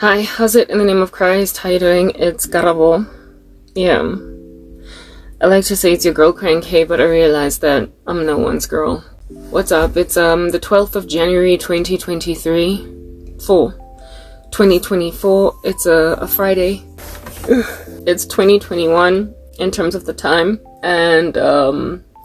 Hi, how's it in the name of Christ? How you doing? It's Karabo. Yeah. I like to say it's your girl Crank K, but I realized that I'm no one's girl. What's up? It's the 12th of January 2023. 2024. It's a Friday. It's 2021 in terms of the time. And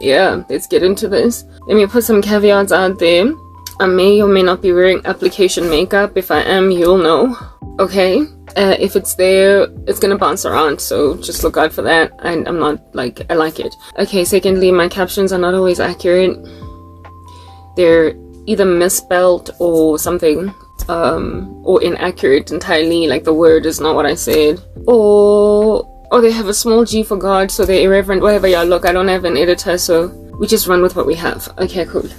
yeah, let's get into this. Let me put some caveats out there. I may or may not be wearing application makeup. If I am, you'll know. Okay, if it's there, it's gonna bounce around, so just look out for that. I'm not like, I like it. Okay, secondly, my captions are not always accurate. They're either misspelled or something, or inaccurate entirely, like the word is not what I said. Or they have a small G for God, so they're irreverent, whatever. Yeah, look, I don't have an editor, so we just run with what we have. Okay, cool.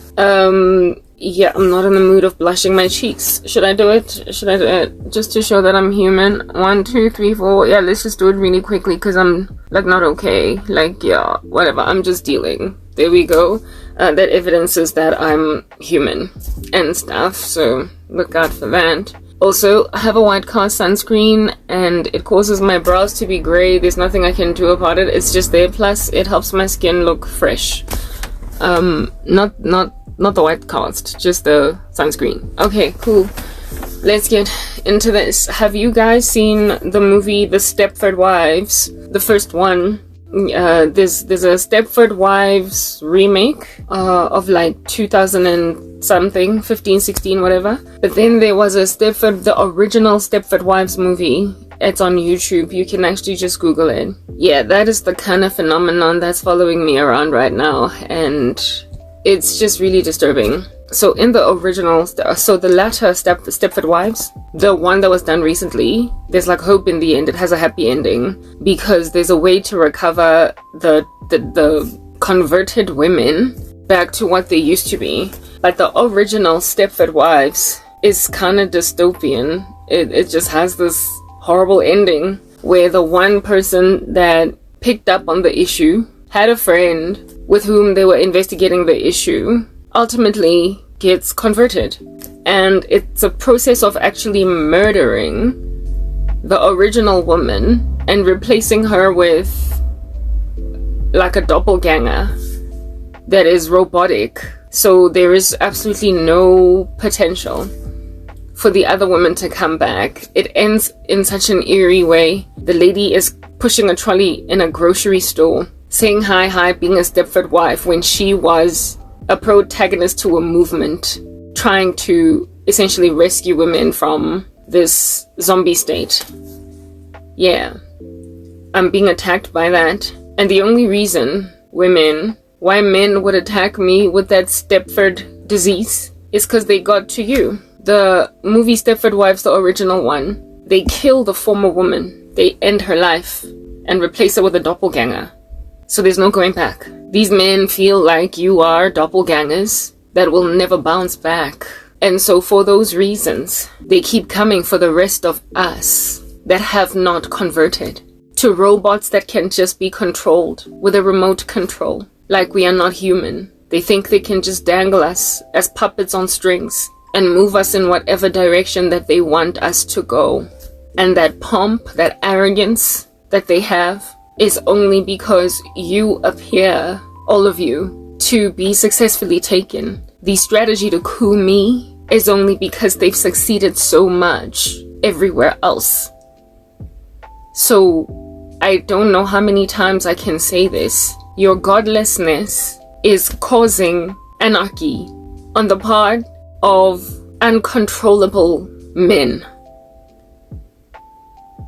Yeah, I'm not in the mood of blushing my cheeks. Should I do it? Should I do it? Just to show that I'm human. 1, 2, 3, 4. Yeah, let's just do it really quickly because I'm, like, not okay. Like, yeah, whatever. I'm just dealing. There we go. That evidences that I'm human and stuff, so look out for that. Also, I have a white cast sunscreen and it causes my brows to be grey. There's nothing I can do about it. It's just there. Plus, it helps my skin look fresh. Not the white cast, just the sunscreen. Okay, cool. Let's get into this. Have you guys seen the movie The Stepford Wives? The first one. There's a Stepford Wives remake of like 2000 and something, 15, 16, whatever. But then there was the original Stepford Wives movie. It's on YouTube. You can actually just Google it. Yeah, that is the kind of phenomenon that's following me around right now, and it's just really disturbing. So in the original, the latter Stepford Wives, the one that was done recently, there's like hope in the end. It has a happy ending because there's a way to recover the converted women back to what they used to be. But the original Stepford Wives is kind of dystopian. It just has this horrible ending where the one person that picked up on the issue had a friend with whom they were investigating the issue, ultimately gets converted. And it's a process of actually murdering the original woman and replacing her with like a doppelganger that is robotic. So there is absolutely no potential for the other woman to come back. It ends in such an eerie way. The lady is pushing a trolley in a grocery store, saying hi, being a Stepford wife, when she was a protagonist to a movement trying to essentially rescue women from this zombie state. Yeah, I'm being attacked by that. And the only reason why men would attack me with that Stepford disease is because they got to you. The movie Stepford Wives, the original one, they kill the former woman. They end her life and replace her with a doppelganger. So there's no going back. These men feel like you are doppelgangers that will never bounce back. And so for those reasons, they keep coming for the rest of us that have not converted to robots that can just be controlled with a remote control. Like we are not human. They think they can just dangle us as puppets on strings and move us in whatever direction that they want us to go. And that pomp, that arrogance that they have is only because you appear, all of you, to be successfully taken. The strategy to coup me is only because they've succeeded so much everywhere else. So I don't know how many times I can say this. Your godlessness is causing anarchy on the part of uncontrollable men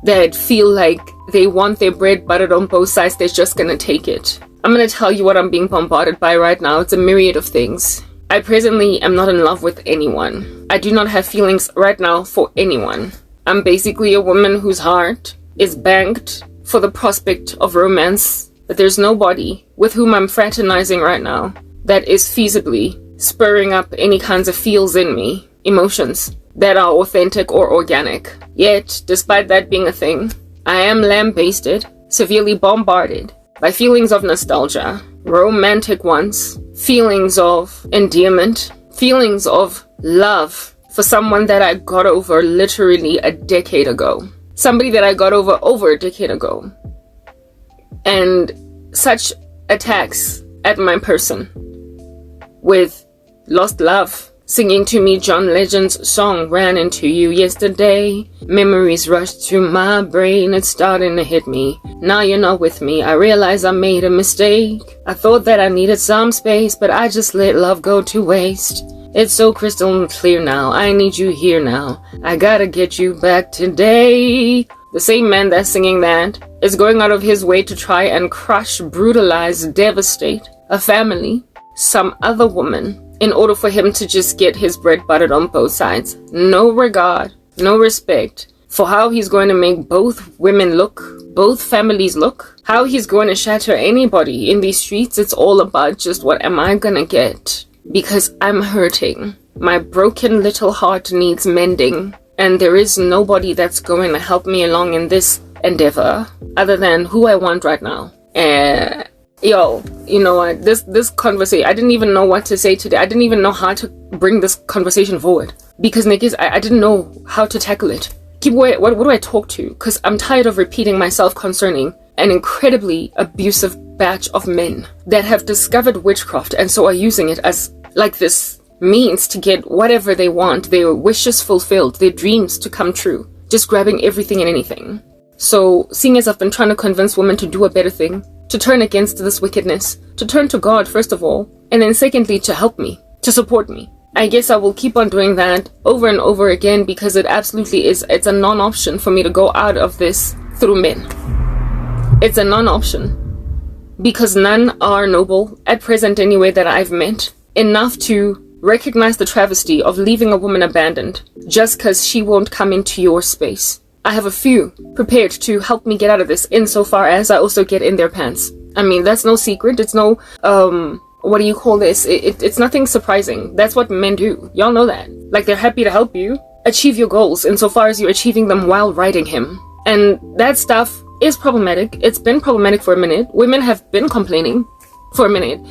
that feel like they want their bread buttered on both sides. They're just gonna take it. I'm gonna tell you what I'm being bombarded by right now. It's a myriad of things. I presently am not in love with anyone. I do not have feelings right now for anyone. I'm basically a woman whose heart is banked for the prospect of romance, but there's nobody with whom I'm fraternizing right now that is feasibly spurring up any kinds of feels in me, emotions that are authentic or organic. Yet, despite that being a thing, I am lambasted, severely bombarded by feelings of nostalgia, romantic ones, feelings of endearment, feelings of love for for someone that I got over literally a decade ago. Somebody that I got over a decade ago. And such attacks at my person with lost love, singing to me John Legend's song, ran into you yesterday. Memories rushed through my brain, it's starting to hit me. Now you're not with me, I realize I made a mistake. I thought that I needed some space, but I just let love go to waste. It's so crystal clear now, I need you here now. I gotta get you back today. The same man that's singing that is going out of his way to try and crush, brutalize, devastate a family, some other woman, in order for him to just get his bread buttered on both sides. No regard, no respect for how he's going to make both women look, both families look, how he's going to shatter anybody in these streets. It's all about just what am I gonna get? Because I'm hurting. My broken little heart needs mending. And there is nobody that's going to help me along in this endeavor other than who I want right now. Yo, you know what? This conversation, I didn't even know what to say today. I didn't even know how to bring this conversation forward. Because, niggas, I didn't know how to tackle it. What do I talk to? Because I'm tired of repeating myself concerning an incredibly abusive batch of men that have discovered witchcraft and so are using it as like this means to get whatever they want, their wishes fulfilled, their dreams to come true, just grabbing everything and anything. So, seeing as I've been trying to convince women to do a better thing, to turn against this wickedness, to turn to God first of all, and then secondly to help me, to support me, I guess I will keep on doing that over and over again because it absolutely is, it's a non-option for me to go out of this through men. It's a non-option because none are noble, at present anyway, that I've met, enough to recognize the travesty of leaving a woman abandoned just because she won't come into your space. I have a few prepared to help me get out of this insofar as I also get in their pants. I mean, that's no secret. It's no, what do you call this? It's nothing surprising. That's what men do. Y'all know that. Like, they're happy to help you achieve your goals insofar as you're achieving them while riding him. And that stuff is problematic. It's been problematic for a minute. Women have been complaining for a minute.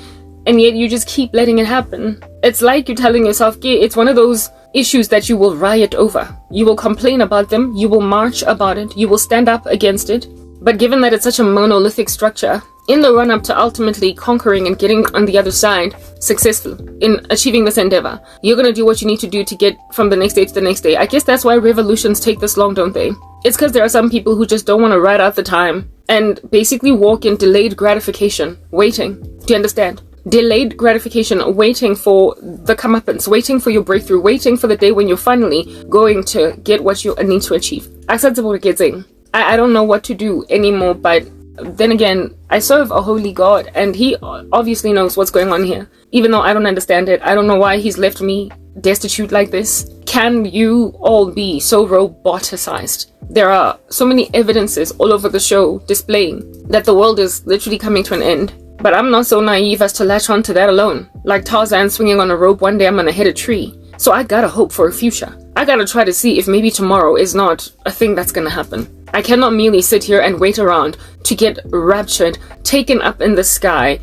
And yet you just keep letting it happen. It's like you're telling yourself, yeah, it's one of those issues that you will riot over. You will complain about them, you will march about it, you will stand up against it. But given that it's such a monolithic structure, in the run-up to ultimately conquering and getting on the other side successful in achieving this endeavor, you're gonna do what you need to do to get from the next day to the next day. I guess that's why revolutions take this long, don't they? It's because there are some people who just don't want to ride out the time and basically walk in delayed gratification, waiting. Do you understand? Delayed gratification, waiting for the comeuppance, waiting for your breakthrough, waiting for the day when you're finally going to get what you need to achieve. I don't know what to do anymore, but then again, I serve a holy God and he obviously knows what's going on here. Even though I don't understand it, I don't know why he's left me destitute like this. Can you all be so roboticized? There are so many evidences all over the show displaying that the world is literally coming to an end. But I'm not so naive as to latch on to that alone. Like Tarzan swinging on a rope, one day I'm gonna hit a tree. So I gotta hope for a future. I gotta try to see if maybe tomorrow is not a thing that's gonna happen. I cannot merely sit here and wait around to get raptured, taken up in the sky,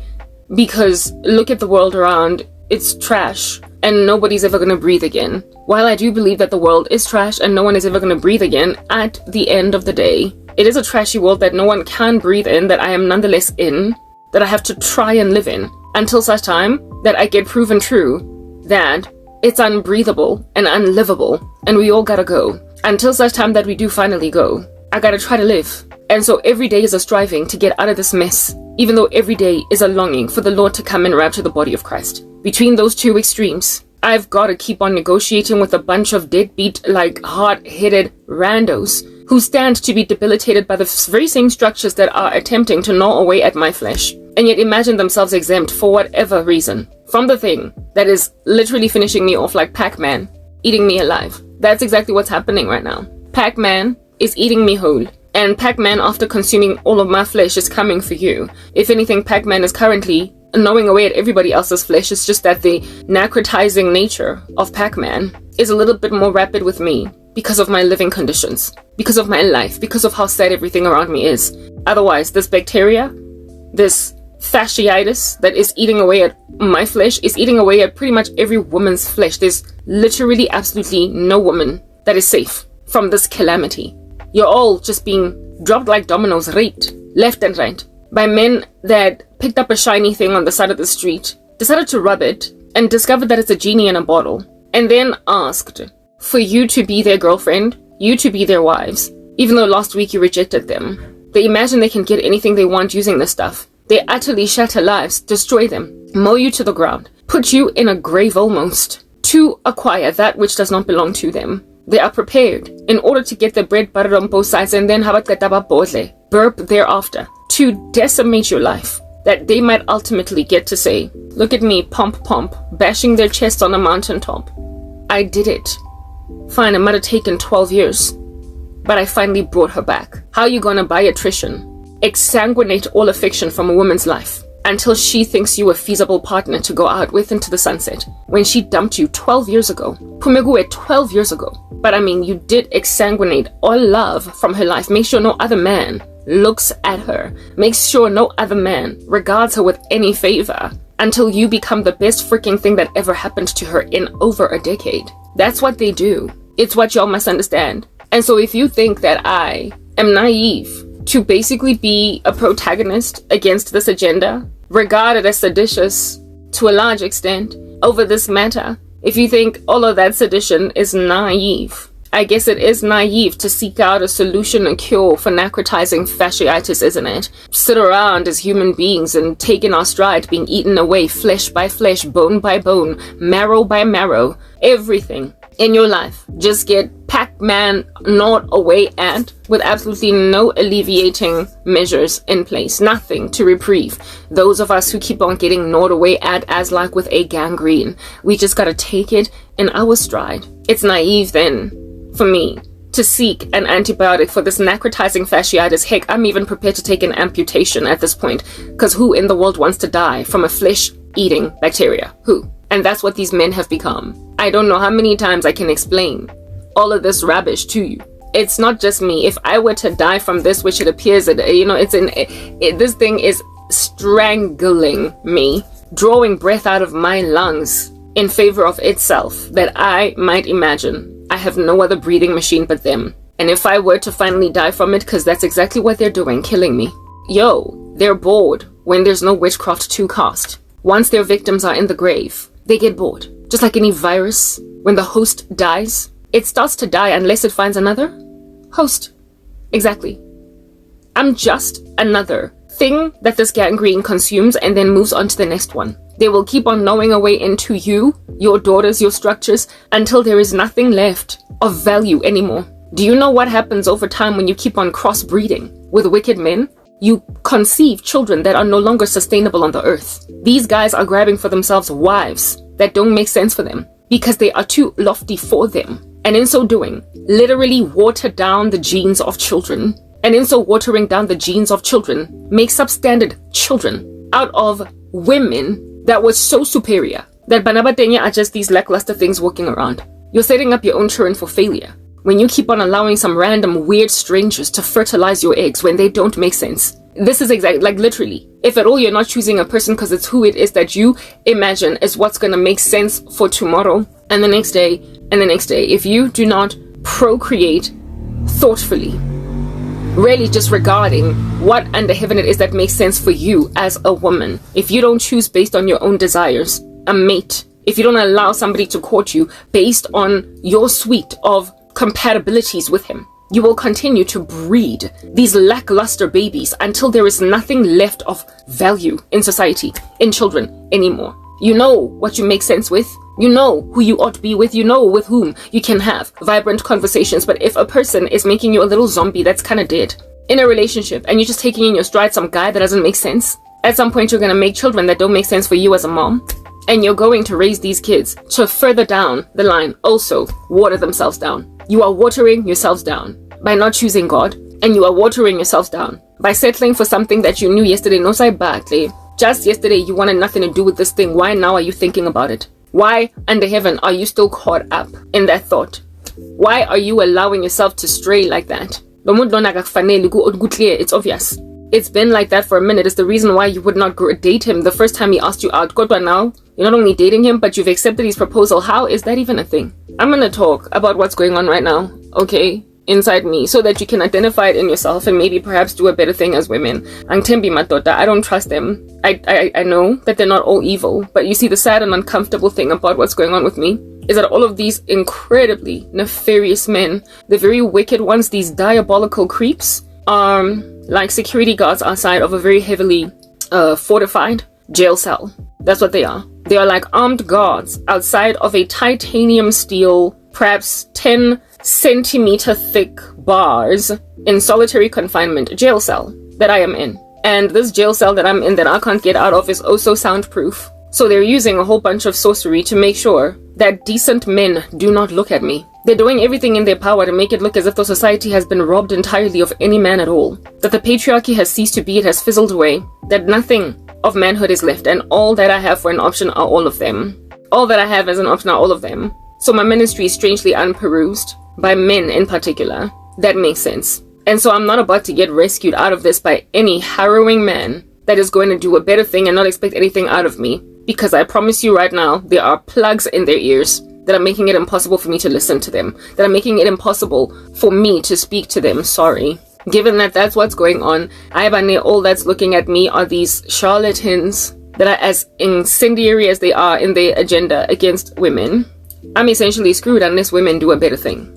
because look at the world around, it's trash, and nobody's ever gonna breathe again. While I do believe that the world is trash and no one is ever gonna breathe again, at the end of the day, it is a trashy world that no one can breathe in, that I am nonetheless in, that I have to try and live in until such time that I get proven true that it's unbreathable and unlivable and we all gotta go. Until such time that we do finally go, I gotta try to live. And so every day is a striving to get out of this mess, even though every day is a longing for the Lord to come and rapture the body of Christ. Between those two extremes, I've gotta keep on negotiating with a bunch of deadbeat, like hard-headed randos who stand to be debilitated by the very same structures that are attempting to gnaw away at my flesh, and yet imagine themselves exempt for whatever reason from the thing that is literally finishing me off like Pac-Man, eating me alive. That's exactly what's happening right now. Pac-Man is eating me whole, and Pac-Man, after consuming all of my flesh, is coming for you. If anything, Pac-Man is currently gnawing away at everybody else's flesh. It's just that the necrotizing nature of Pac-Man is a little bit more rapid with me, because of my living conditions, because of my life, because of how sad everything around me is. Otherwise, this bacteria, this fasciitis that is eating away at my flesh is eating away at pretty much every woman's flesh. There's literally absolutely no woman that is safe from this calamity. You're all just being dropped like dominoes, raped left and right by men that picked up a shiny thing on the side of the street, decided to rub it, and discovered that it's a genie in a bottle, and then asked for you to be their girlfriend, you to be their wives, even though last week you rejected them. They imagine they can get anything they want using this stuff. They utterly shatter lives, destroy them, mow you to the ground, put you in a grave almost, to acquire that which does not belong to them. They are prepared in order to get the bread buttered on both sides and then burp thereafter to decimate your life, that they might ultimately get to say, look at me, pomp, bashing their chest on a mountaintop. I did it. Fine, it might have taken 12 years, but I finally brought her back. How are you gonna, by attrition, exsanguinate all affection from a woman's life until she thinks you a feasible partner to go out with into the sunset when she dumped you 12 years ago? Pumegu 12 years ago. But I mean, you did exsanguinate all love from her life. Make sure no other man looks at her. Make sure no other man regards her with any favor until you become the best freaking thing that ever happened to her in over a decade. That's what they do. It's what y'all must understand. And so if you think that I am naive to basically be a protagonist against this agenda, regarded as seditious to a large extent over this matter, if you think all of that sedition is naive, I guess it is naive to seek out a solution, a cure for necrotizing fasciitis, isn't it? Sit around as human beings and take in our stride, being eaten away flesh by flesh, bone by bone, marrow by marrow, everything in your life just get Pac-Man gnawed away at with absolutely no alleviating measures in place, nothing to reprieve those of us who keep on getting gnawed away at as like with a gangrene. We just gotta take it in our stride. It's naive then for me to seek an antibiotic for this necrotizing fasciitis. Heck, I'm even prepared to take an amputation at this point, because who in the world wants to die from a flesh-eating bacteria? Who? And that's what these men have become. I don't know how many times I can explain all of this rubbish to you. It's not just me. If I were to die from this, which it appears that, this thing is strangling me, drawing breath out of my lungs in favor of itself, that I might imagine I have no other breathing machine but them. And if I were to finally die from it, because that's exactly what they're doing, killing me. They're bored when there's no witchcraft to cast. Once their victims are in the grave, they get bored. Just like any virus, when the host dies, it starts to die unless it finds another host. Exactly. I'm just another thing that this gangrene consumes and then moves on to the next one. They will keep on gnawing away into you, your daughters, your structures, until there is nothing left of value anymore. Do you know what happens over time when you keep on crossbreeding with wicked men? You conceive children that are no longer sustainable on the earth. These guys are grabbing for themselves wives that don't make sense for them because they are too lofty for them. And in so doing, literally water down the genes of children. And in so watering down the genes of children, make substandard children out of women that were so superior that Banabatenya are just these lackluster things walking around. You're setting up your own children for failure when you keep on allowing some random weird strangers to fertilize your eggs when they don't make sense. This is exactly, like literally, if at all you're not choosing a person because it's who it is that you imagine is what's going to make sense for tomorrow and the next day and the next day. If you do not procreate thoughtfully, really just regarding what under heaven it is that makes sense for you as a woman, if you don't choose based on your own desires, a mate, if you don't allow somebody to court you based on your suite of compatibilities with him, you will continue to breed these lackluster babies until there is nothing left of value in society, in children anymore. You know what you make sense with. You know who you ought to be with. You know with whom you can have vibrant conversations. But if a person is making you a little zombie that's kind of dead in a relationship and you're just taking in your stride some guy that doesn't make sense, at some point you're going to make children that don't make sense for you as a mom. And you're going to raise these kids to further down the line also water themselves down. You are watering yourselves down by not choosing God, and you are watering yourselves down by settling for something that you knew yesterday. No, sai badly. Just yesterday you wanted nothing to do with this thing. Why now are you thinking about it? Why under heaven are you still caught up in that thought? Why are you allowing yourself to stray like that? It's obvious. It's been like that for a minute. It's the reason why you would not date him the first time he asked you out. But now, you're not only dating him, but you've accepted his proposal. How is that even a thing? I'm gonna talk about what's going on right now, okay? Inside me, so that you can identify it in yourself and maybe perhaps do a better thing as women. Angtembi Matota, I don't trust them. I know that they're not all evil, but you see, the sad and uncomfortable thing about what's going on with me is that all of these incredibly nefarious men, the very wicked ones, these diabolical creeps, are like security guards outside of a very heavily fortified jail cell. That's what they are. They are like armed guards outside of a titanium steel, perhaps 10 centimeter thick bars in solitary confinement jail cell that I am in. And this jail cell that I'm in that I can't get out of is also soundproof. So they're using a whole bunch of sorcery to make sure that decent men do not look at me. They're doing everything in their power to make it look as if the society has been robbed entirely of any man at all. That the patriarchy has ceased to be, it has fizzled away. That nothing of manhood is left, and all that I have for an option are all of them. All that I have as an option are all of them. So my ministry is strangely unperused by men in particular. That makes sense. And so I'm not about to get rescued out of this by any harrowing man that is going to do a better thing and not expect anything out of me. Because I promise you right now, there are plugs in their ears that are making it impossible for me to listen to them. That are making it impossible for me to speak to them. Sorry. Given that that's what's going on, all that's looking at me are these charlatans that are as incendiary as they are in their agenda against women. I'm essentially screwed unless women do a better thing.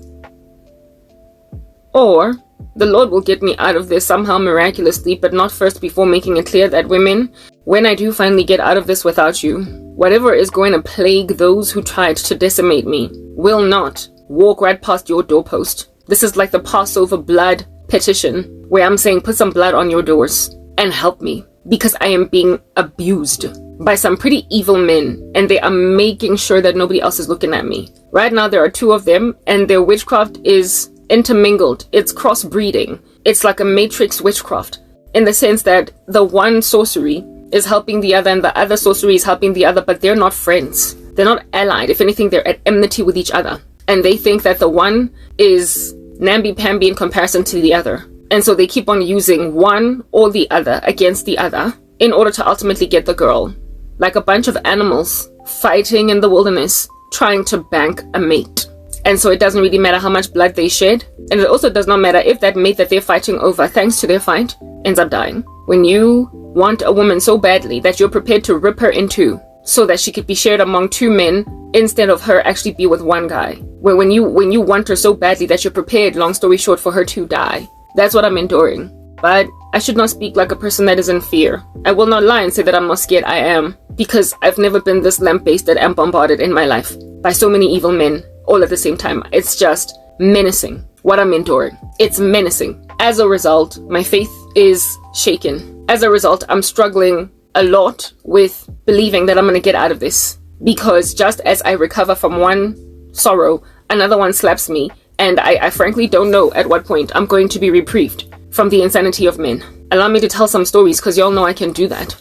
Or the Lord will get me out of this somehow miraculously, but not first before making it clear that women, when I do finally get out of this without you, whatever is going to plague those who tried to decimate me will not walk right past your doorpost. This is like the Passover blood petition, where I'm saying put some blood on your doors and help me, because I am being abused by some pretty evil men, and they are making sure that nobody else is looking at me. Right now there are two of them, and their witchcraft is intermingled. It's crossbreeding. It's like a matrix witchcraft, in the sense that the one sorcery is helping the other and the other sorcery is helping the other, but they're not friends. They're not allied. If anything, they're at enmity with each other. And they think that the one is namby-pamby in comparison to the other. And so they keep on using one or the other against the other in order to ultimately get the girl. Like a bunch of animals fighting in the wilderness, trying to bank a mate. And so it doesn't really matter how much blood they shed. And it also does not matter if that mate that they're fighting over, thanks to their fight, ends up dying. When you want a woman so badly that you're prepared to rip her in two so that she could be shared among two men instead of her actually be with one guy. When you want her so badly that you're prepared, long story short, for her to die. That's what I'm enduring. But I should not speak like a person that is in fear. I will not lie and say that I'm not scared. I am. Because I've never been this lamp-basted and bombarded in my life by so many evil men all at the same time. It's just menacing what I'm enduring. It's menacing. As a result, my faith is shaken. As a result, I'm struggling a lot with believing that I'm going to get out of this. Because just as I recover from one sorrow, another one slaps me. And I frankly don't know at what point I'm going to be reprieved from the insanity of men. Allow me to tell some stories, because y'all know I can do that.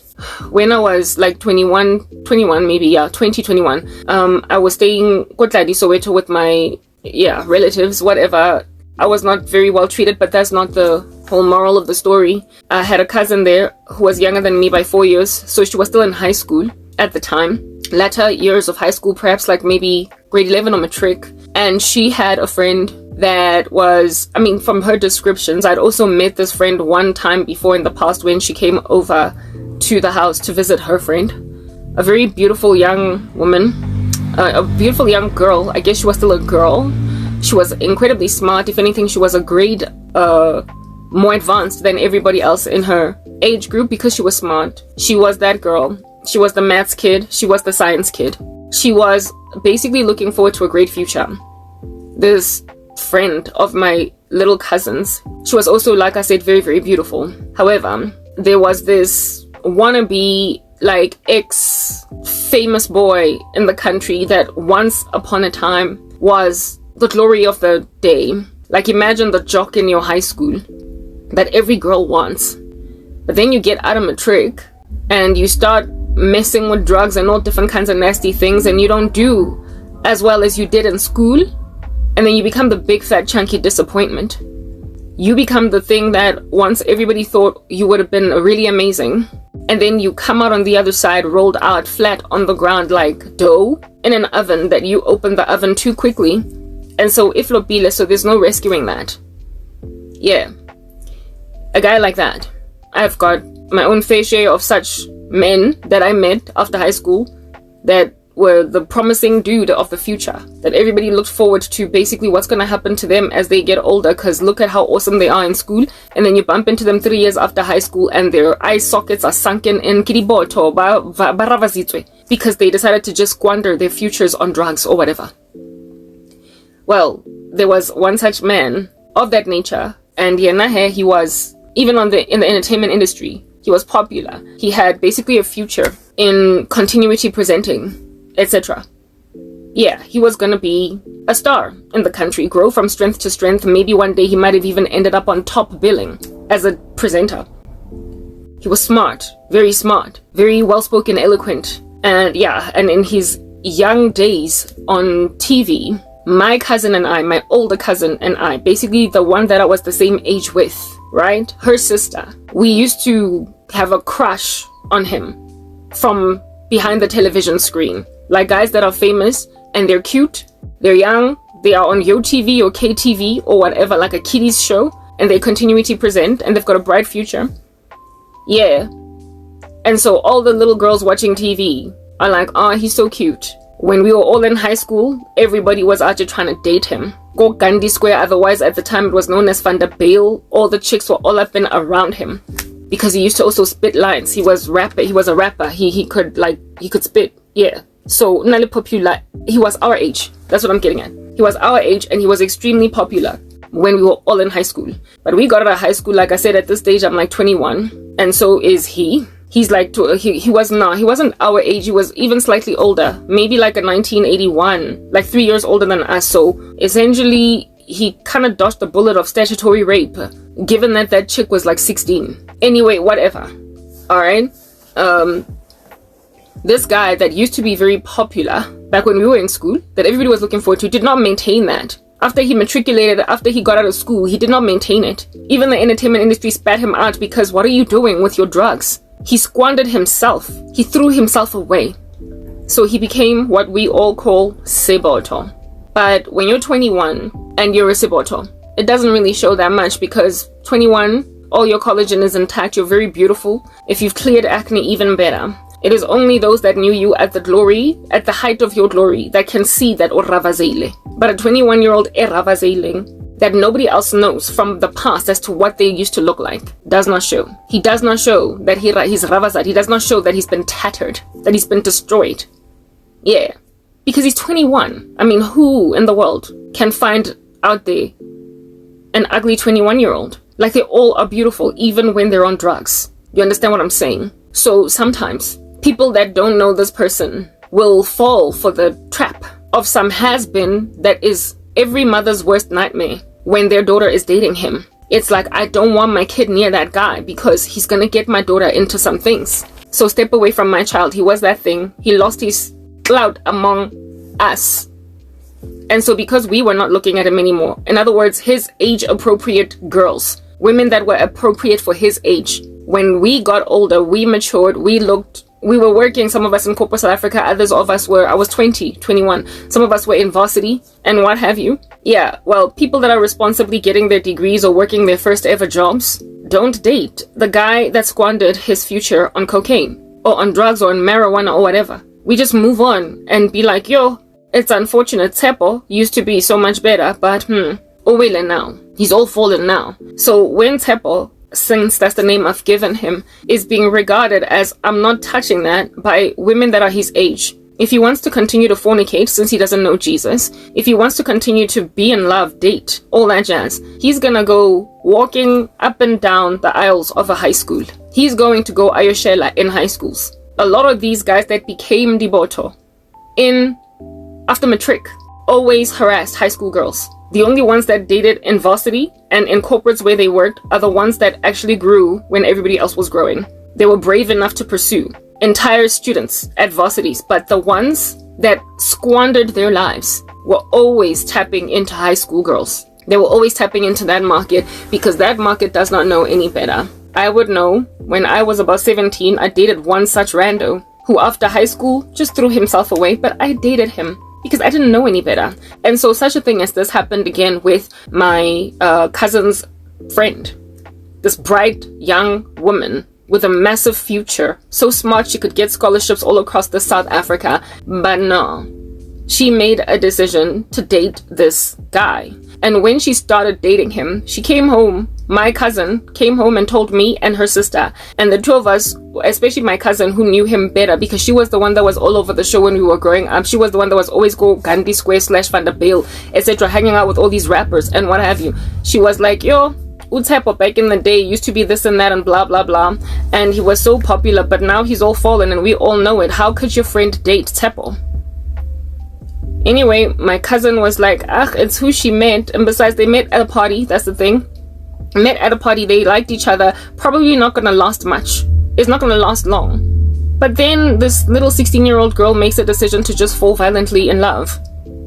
When I was like 2021, I was staying Kotladi, Soweto with my relatives, whatever. I was not very well treated, but that's not the whole moral of the story. I had a cousin there who was younger than me by 4 years, so she was still in high school at the time. Latter years of high school, perhaps like maybe grade 11 or matric. And she had a friend that was, from her descriptions, I'd also met this friend one time before in the past when she came over to the house to visit her friend. A very beautiful young woman, a beautiful young girl. I guess she was still a girl. She was incredibly smart. If anything, she was a grade more advanced than everybody else in her age group because she was smart. She was that girl. She was the maths kid. She was the science kid. She was basically looking forward to a great future. This friend of my little cousin's, she was also, like I said, very, very beautiful. However, there was this wannabe, like, ex-famous boy in the country that once upon a time was the glory of the day. Like, imagine the jock in your high school that every girl wants. But then you get out of matric and you start messing with drugs and all different kinds of nasty things, and you don't do as well as you did in school, and then you become the big fat chunky disappointment. You become the thing that once everybody thought you would have been really amazing, and then you come out on the other side rolled out flat on the ground like dough in an oven that you open the oven too quickly, and so if lopile, so there's no rescuing that. Yeah, a guy like that. I've got my own fair share of such men that I met after high school that were the promising dude of the future, that everybody looked forward to basically what's going to happen to them as they get older, because look at how awesome they are in school, and then you bump into them 3 years after high school and their eye sockets are sunken in kiriboto because they decided to just squander their futures on drugs or whatever. Well, there was one such man of that nature, and he was even in the entertainment industry. He was popular. He had basically a future in continuity presenting, etc. Yeah, he was gonna be a star in the country, grow from strength to strength. Maybe one day he might have even ended up on top billing as a presenter. He was smart, very well-spoken, eloquent. And yeah, and in his young days on TV, my cousin and I, my older cousin and I, basically the one that I was the same age with, right? Her sister. We used to have a crush on him from behind the television screen. Like guys that are famous and they're cute, they're young, they are on YoTV or KTV or whatever, like a kiddies show, and they continuity present and they've got a bright future. Yeah. And so all the little girls watching TV are like, oh, he's so cute. When we were all in high school, everybody was out there trying to date him. Go Gandhi Square, otherwise at the time it was known as Van der Bale. All the chicks were all up and around him because he used to also spit lines. He was a rapper. He could spit. Yeah. So Nali popular. He was our age. That's what I'm getting at. He was our age and he was extremely popular when we were all in high school. But we got out of high school, like I said, at this stage I'm like 21, and so is he. He's like, he wasn't our age, he was even slightly older, maybe like a 1981, like 3 years older than us. So essentially, he kind of dodged the bullet of statutory rape, given that that chick was like 16. Anyway, whatever. Alright? This guy that used to be very popular back when we were in school, that everybody was looking forward to, did not maintain that. After he matriculated, after he got out of school, he did not maintain it. Even the entertainment industry spat him out because what are you doing with your drugs? He squandered himself. He threw himself away. So he became what we all call seboto. But when you're 21 and you're a seboto, it doesn't really show that much because 21, all your collagen is intact, you're very beautiful. If you've cleared acne, even better. It is only those that knew you at the height of your glory, that can see that oravazele. But a 21-year-old eravazele that nobody else knows from the past as to what they used to look like does not show. He does not show that he's ravazad. He does not show that he's been tattered, that he's been destroyed. Yeah, because he's 21. I mean, who in the world can find out there an ugly 21-year-old? Like, they all are beautiful, even when they're on drugs. You understand what I'm saying? So sometimes people that don't know this person will fall for the trap of some has-been that is every mother's worst nightmare when their daughter is dating him. It's like, I don't want my kid near that guy because he's gonna get my daughter into some things. So step away from my child. He was that thing. He lost his clout among us. And so because we were not looking at him anymore, in other words, his age-appropriate girls, women that were appropriate for his age, when we got older, we matured, we were working, some of us in corporate South Africa, others of us I was 20, 21, some of us were in varsity and what have you. Yeah, well, people that are responsibly getting their degrees or working their first ever jobs, don't date the guy that squandered his future on cocaine or on drugs or on marijuana or whatever. We just move on and be like, yo, it's unfortunate, Tsepo used to be so much better, but Owele now. He's all fallen now. So when Tsepo, since that's the name I've given him, is being regarded as I'm not touching that by women that are his age. If he wants to continue to fornicate since he doesn't know Jesus, if he wants to continue to be in love, date, all that jazz, he's gonna go walking up and down the aisles of a high school. He's going to go Ayoshela in high schools. A lot of these guys that became Diboto after matric always harassed high school girls. The only ones that dated in varsity and in corporates where they worked are the ones that actually grew when everybody else was growing. They were brave enough to pursue entire students at varsities, but the ones that squandered their lives were always tapping into high school girls. They were always tapping into that market because that market does not know any better. I would know when I was about 17, I dated one such rando who after high school just threw himself away, but I dated him because I didn't know any better. And so such a thing as this happened again with my cousin's friend. This bright young woman with a massive future, so smart she could get scholarships all across the South Africa, but no. She made a decision to date this guy. And when she started dating him, she came home, my cousin came home and told me and her sister. And the two of us, especially my cousin who knew him better because she was the one that was all over the show when we were growing up. She was the one that was always go Gandhi Square / Vanderbilt, etc., hanging out with all these rappers and what have you. She was like, yo, Utepo back in the day used to be this and that and blah blah blah. And he was so popular, but now he's all fallen and we all know it. How could your friend date Tepo? Anyway, my cousin was like, it's who she met. And besides, they met at a party. That's the thing. Met at a party. They liked each other. Probably not going to last much. It's not going to last long. But then this little 16-year-old girl makes a decision to just fall violently in love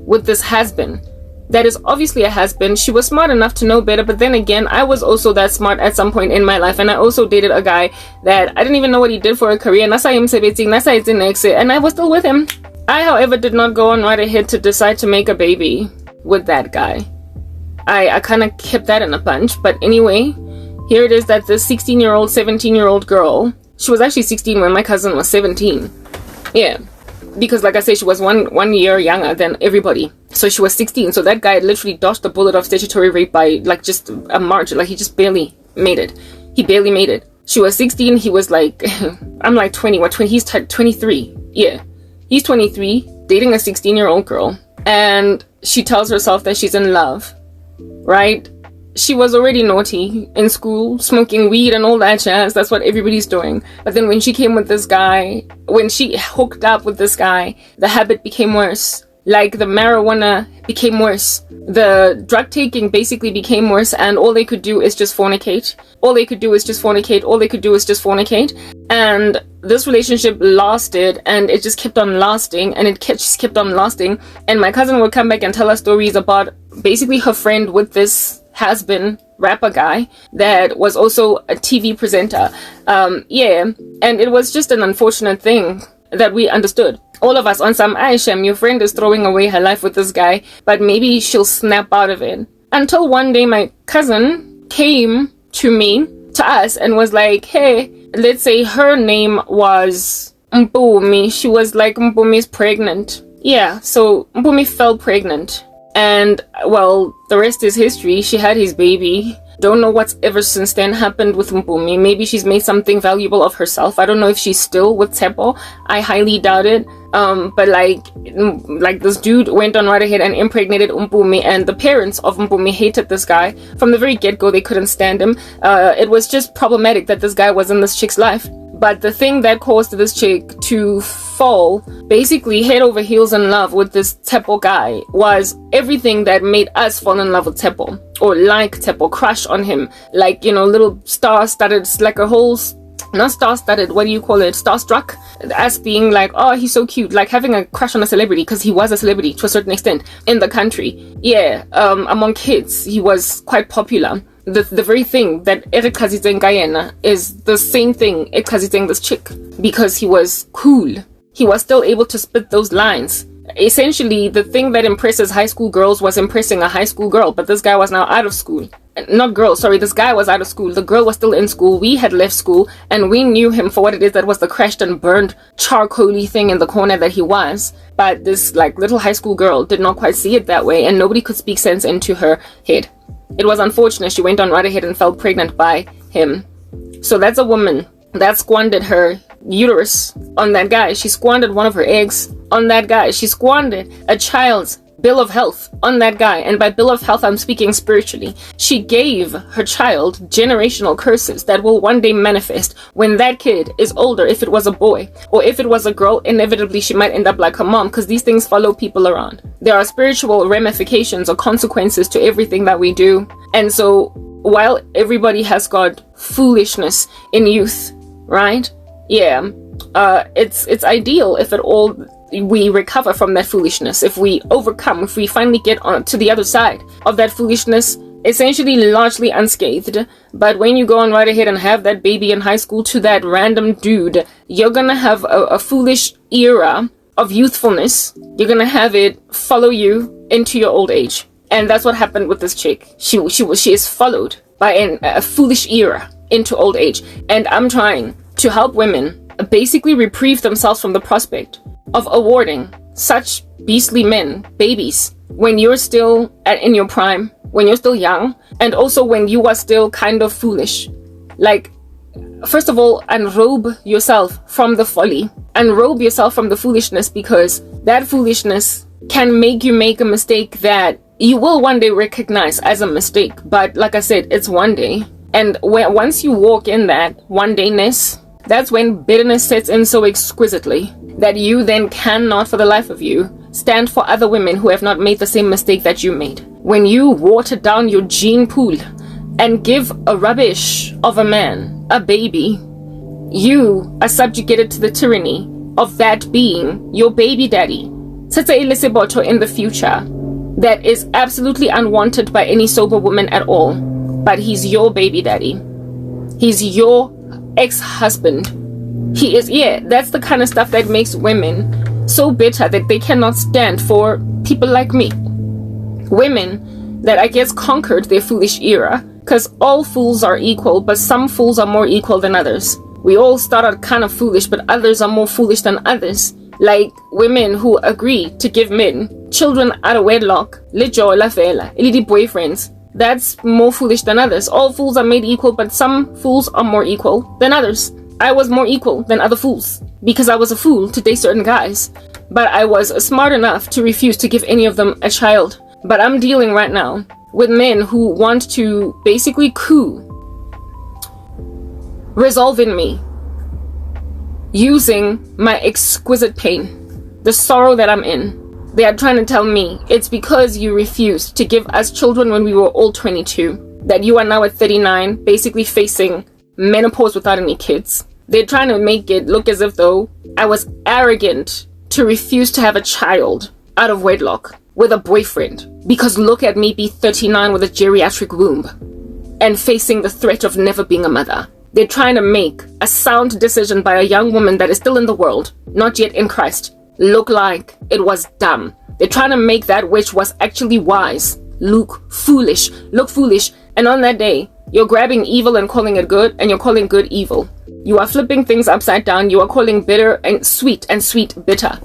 with this has-been. That is obviously a has-been. She was smart enough to know better. But then again, I was also that smart at some point in my life. And I also dated a guy that I didn't even know what he did for a career. And I was still with him. I, however, did not go on right ahead to decide to make a baby with that guy. I kind of kept that in a bunch. But anyway, here it is that this 16-year-old, 17-year-old girl, she was actually 16 when my cousin was 17. Yeah, because like I said, she was one year younger than everybody. So she was 16. So that guy literally dodged the bullet of statutory rape by like just a margin. Like he just barely made it. He barely made it. She was 16. He was like, I'm like 20. What, 20? He's 23. Yeah. He's 23, dating a 16-year-old girl, and she tells herself that she's in love, right? She was already naughty in school, smoking weed and all that jazz. That's what everybody's doing. But then when she came with this guy, when she hooked up with this guy, the habit became worse. Like the marijuana became worse. The drug taking basically became worse, and all they could do is just fornicate. All they could do is just fornicate. All they could do is just fornicate. And this relationship lasted, and it just kept on lasting, and it just kept on lasting. And my cousin would come back and tell us stories about basically her friend with this has-been rapper guy that was also a TV presenter. Yeah, and it was just an unfortunate thing that we understood. All of us on some, Aishem, your friend is throwing away her life with this guy, but maybe she'll snap out of it. Until one day my cousin came to us, and was like, hey, let's say her name was Mpumi. She was like, Mpumi's pregnant. Yeah, so Mpumi fell pregnant. And, well, the rest is history. She had his baby. Don't know what's ever since then happened with Mpumi. Maybe she's made something valuable of herself. I don't know if she's still with Tepo. I highly doubt it. But like this dude went on right ahead and impregnated Mpumi, and the parents of Mpumi hated this guy. From the very get-go, they couldn't stand him. It was just problematic that this guy was in this chick's life. But the thing that caused this chick to fall, basically head over heels in love with this Tepo guy, was everything that made us fall in love with Tepo, or like Tepo, crush on him, like, you know, little star-studded, like a whole, not star-studded, what do you call it, starstruck, as being like, oh, he's so cute, like having a crush on a celebrity, because he was a celebrity to a certain extent in the country. Yeah, among kids, he was quite popular. The very thing that Eric Khaziteng Guyana is the same thing Eric Khaziteng this chick, because he was cool. He was still able to spit those lines. Essentially, the thing that impresses high school girls was impressing a high school girl, but this guy was now out of school. Not girl, sorry, this guy was out of school. The girl was still in school. We had left school, and we knew him for what it is that was the crashed and burned charcoaly thing in the corner that he was. But this like little high school girl did not quite see it that way, and nobody could speak sense into her head. It was unfortunate. She went on right ahead and fell pregnant by him. So that's a woman that squandered her uterus on that guy. She squandered one of her eggs on that guy. She squandered a child's bill of health on that guy. And by bill of health, I'm speaking spiritually. She gave her child generational curses that will one day manifest when that kid is older. If it was a boy or if it was a girl, inevitably she might end up like her mom, because these things follow people around. There are spiritual ramifications or consequences to everything that we do. And so while everybody has got foolishness in youth, right? Yeah, it's ideal if it all we recover from that foolishness, if we overcome, if we finally get on to the other side of that foolishness, essentially largely unscathed. But when you go on right ahead and have that baby in high school to that random dude, you're gonna have a foolish era of youthfulness. You're gonna have it follow you into your old age. And that's what happened with this chick. She is followed by a foolish era into old age. And I'm trying to help women basically reprieve themselves from the prospect of awarding such beastly men babies when you're still in your prime, when you're still young, and also when you are still kind of foolish. Like, first of all, unrobe yourself from the folly, unrobe yourself from the foolishness, because that foolishness can make you make a mistake that you will one day recognize as a mistake. But like I said, it's one day. And once you walk in that one dayness, that's when bitterness sets in so exquisitely that you then cannot for the life of you stand for other women who have not made the same mistake that you made. When you water down your gene pool and give a rubbish of a man a baby, you are subjugated to the tyranny of that being your baby daddy. Such a ilisiboto in the future that is absolutely unwanted by any sober woman at all. But he's your baby daddy. He's your ex-husband. He is, yeah, that's the kind of stuff that makes women so bitter that they cannot stand for people like me. Women that I guess conquered their foolish era, because all fools are equal, but some fools are more equal than others. We all start out kind of foolish, but others are more foolish than others. Like women who agree to give men children out of wedlock, lejo la fela, ilidi boyfriends. That's more foolish than others. All fools are made equal, but some fools are more equal than others. I was more equal than other fools because I was a fool to date certain guys, but I was smart enough to refuse to give any of them a child. But I'm dealing right now with men who want to basically resolve in me using my exquisite pain, the sorrow that I'm in. They are trying to tell me it's because you refused to give us children when we were all 22, that you are now at 39, basically facing menopause without any kids. They're trying to make it look as if though I was arrogant to refuse to have a child out of wedlock with a boyfriend, because look at me be 39 with a geriatric womb and facing the threat of never being a mother. They're trying to make a sound decision by a young woman that is still in the world, not yet in Christ, look like it was dumb. They're trying to make that which was actually wise look foolish. And on that day, you're grabbing evil and calling it good, and you're calling good evil. You are flipping things upside down. You are calling bitter and sweet bitter.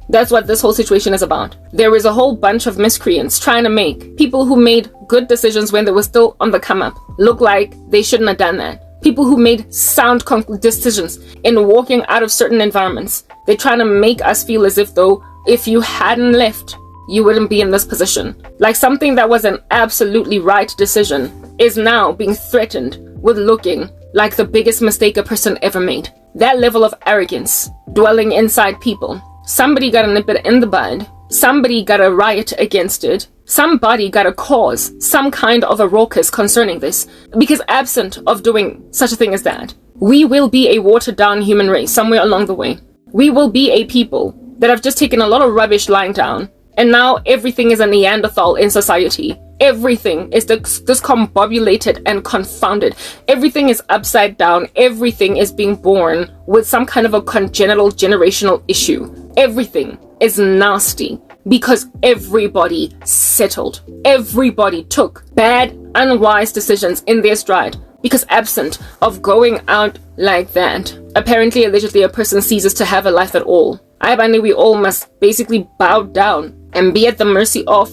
That's what this whole situation is about. There is a whole bunch of miscreants trying to make people who made good decisions when they were still on the come up look like they shouldn't have done that. People who made sound decisions in walking out of certain environments. They're trying to make us feel as if though if you hadn't left, you wouldn't be in this position. Like something that was an absolutely right decision is now being threatened with looking like the biggest mistake a person ever made. That level of arrogance dwelling inside people. Somebody got to nip it in the bud. Somebody got to riot against it. Somebody got to cause some kind of a raucous concerning this. Because absent of doing such a thing as that, we will be a watered down human race somewhere along the way. We will be a people that have just taken a lot of rubbish lying down, and now everything is a Neanderthal in society. Everything is discombobulated and confounded. Everything is upside down. Everything is being born with some kind of a congenital generational issue. Everything is nasty because everybody settled. Everybody took bad, unwise decisions in their stride. Because absent of going out like that, apparently, allegedly, a person ceases to have a life at all. We all must basically bow down and be at the mercy of,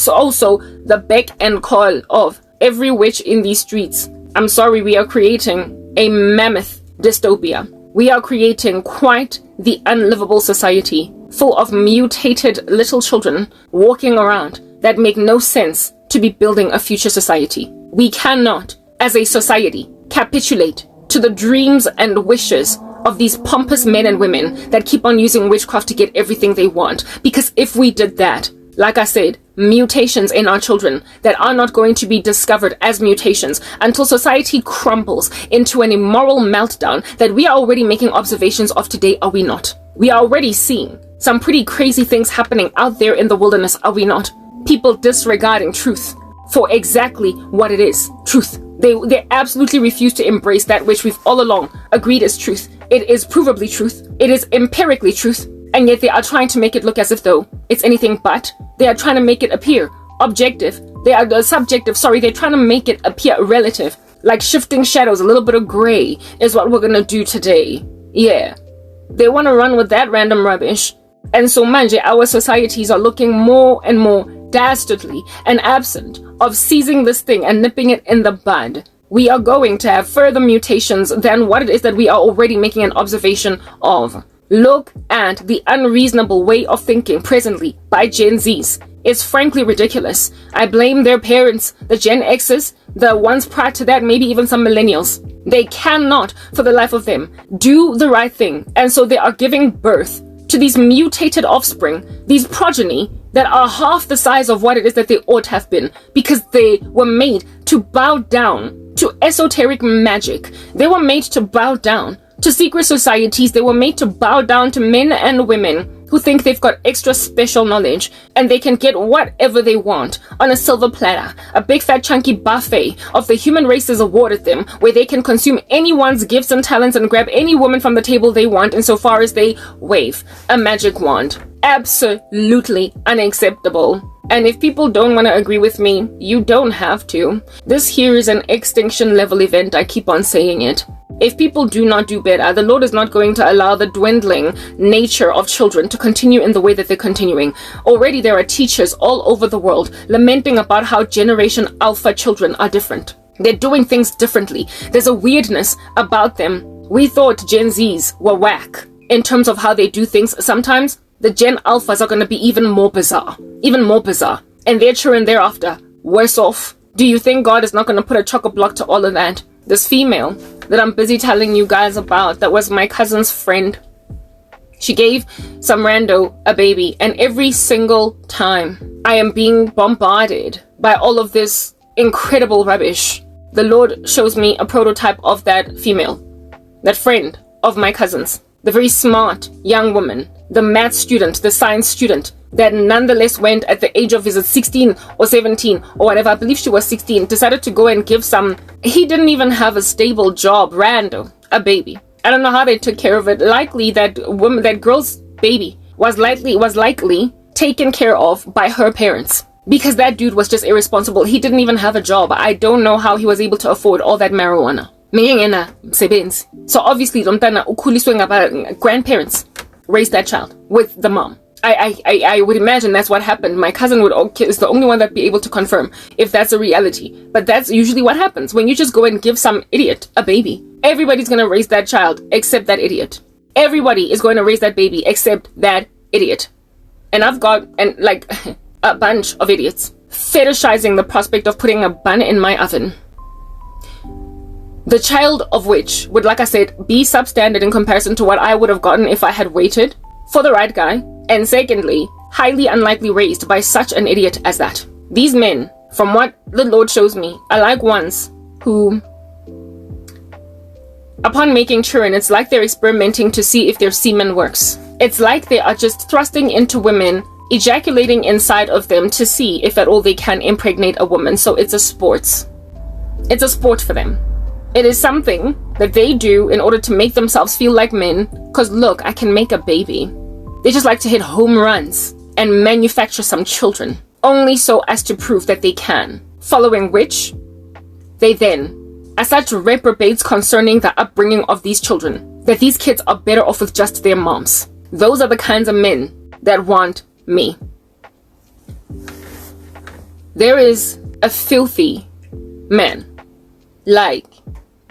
also the beck and call of every witch in these streets. I'm sorry, we are creating a mammoth dystopia. We are creating quite the unlivable society, full of mutated little children walking around that make no sense to be building a future society. We cannot, as a society, capitulate to the dreams and wishes of these pompous men and women that keep on using witchcraft to get everything they want. Because if we did that, like I said, mutations in our children that are not going to be discovered as mutations until society crumbles into an immoral meltdown that we are already making observations of today, are we not? We are already seeing some pretty crazy things happening out there in the wilderness, are we not? People disregarding truth for exactly what it is, truth. They absolutely refuse to embrace that which we've all along agreed is truth. It is provably truth. It is empirically truth. And yet they are trying to make it look as if though it's anything but. They are trying to make it appear objective. They are subjective, sorry. They're trying to make it appear relative. Like shifting shadows, a little bit of gray is what we're going to do today. Yeah. They want to run with that random rubbish. And so, manje, our societies are looking more and more dastardly and absent of seizing this thing and nipping it in the bud. We are going to have further mutations than what it is that we are already making an observation of. Look at the unreasonable way of thinking presently by Gen Zs. It's frankly ridiculous. I blame their parents, the Gen X's, the ones prior to that, maybe even some millennials. They cannot, for the life of them, do the right thing. And so they are giving birth to these mutated offspring, these progeny that are half the size of what it is that they ought to have been, because they were made to bow down to esoteric magic. They were made to bow down to secret societies. They were made to bow down to men and women who think they've got extra special knowledge and they can get whatever they want on a silver platter. A big fat chunky buffet of the human race is awarded them, where they can consume anyone's gifts and talents and grab any woman from the table they want insofar as they wave a magic wand. Absolutely unacceptable. And if people don't want to agree with me, you don't have to. This here is an extinction level event. I keep on saying it. If people do not do better, the Lord is not going to allow the dwindling nature of children to continue in the way that they're continuing. Already there are teachers all over the world lamenting about how Generation Alpha children are different. They're doing things differently. There's a weirdness about them. We thought Gen Zs were whack in terms of how they do things. Sometimes the Gen Alphas are going to be even more bizarre. And their children thereafter, worse off. Do you think God is not going to put a chock-a-block to all of that? This female that I'm busy telling you guys about, that was my cousin's friend. She gave some rando a baby, and every single time I am being bombarded by all of this incredible rubbish, the Lord shows me a prototype of that female, that friend of my cousin's, the very smart young woman, the math student, the science student, that nonetheless went at the age of, is it 16 or 17 or whatever, I believe she was 16, decided to go and give some, he didn't even have a stable job, rando, a baby. I don't know how they took care of it. Likely that woman, that girl's baby was likely taken care of by her parents, because that dude was just irresponsible. He didn't even have a job. I don't know how he was able to afford all that marijuana. So obviously grandparents raised that child with the mom. I would imagine that's what happened. My cousin is the only one that'd be able to confirm if that's a reality. But that's usually what happens when you just go and give some idiot a baby. Everybody's going to raise that child except that idiot. Everybody is going to raise that baby except that idiot. And I've got a bunch of idiots fetishizing the prospect of putting a bun in my oven. The child of which would, like I said, be substandard in comparison to what I would have gotten if I had waited for the right guy. And secondly, highly unlikely raised by such an idiot as that. These men, from what the Lord shows me, are like ones who, upon making children, it's like they're experimenting to see if their semen works. It's like they are just thrusting into women, ejaculating inside of them to see if at all they can impregnate a woman. So it's a sport. It's a sport for them. It is something that they do in order to make themselves feel like men, because look, I can make a baby. They just like to hit home runs and manufacture some children, only so as to prove that they can. Following which, they then are such reprobates concerning the upbringing of these children, that these kids are better off with just their moms. Those are the kinds of men that want me. There is a filthy man.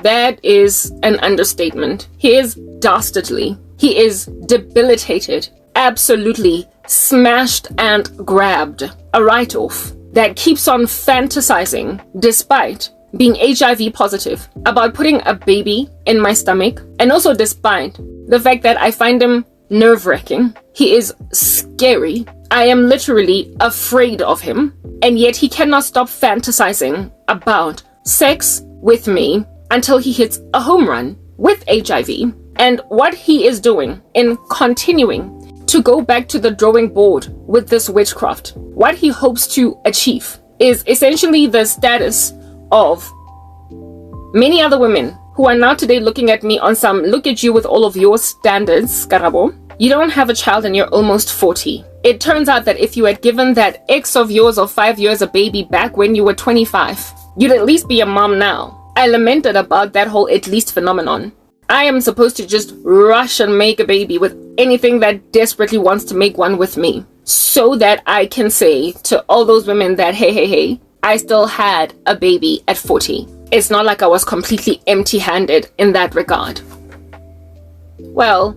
That is an understatement. He is dastardly. He is debilitated. Absolutely smashed and grabbed. A write-off that keeps on fantasizing, despite being HIV positive, about putting a baby in my stomach, and also despite the fact that I find him nerve-wracking. He is scary. I am literally afraid of him, and yet he cannot stop fantasizing about sex with me until he hits a home run with HIV, And what he is doing in continuing to go back to the drawing board with this witchcraft, what he hopes to achieve is essentially the status of many other women who are now today looking at me on some, look at you with all of your standards, Karabo. You don't have a child and you're almost 40. It turns out that if you had given that ex of yours of 5 years a baby back when you were 25, you'd at least be a mom now. I lamented about that whole at least phenomenon. I am supposed to just rush and make a baby with anything that desperately wants to make one with me, so that I can say to all those women that, hey, I still had a baby at 40. It's not like I was completely empty-handed in that regard. Well,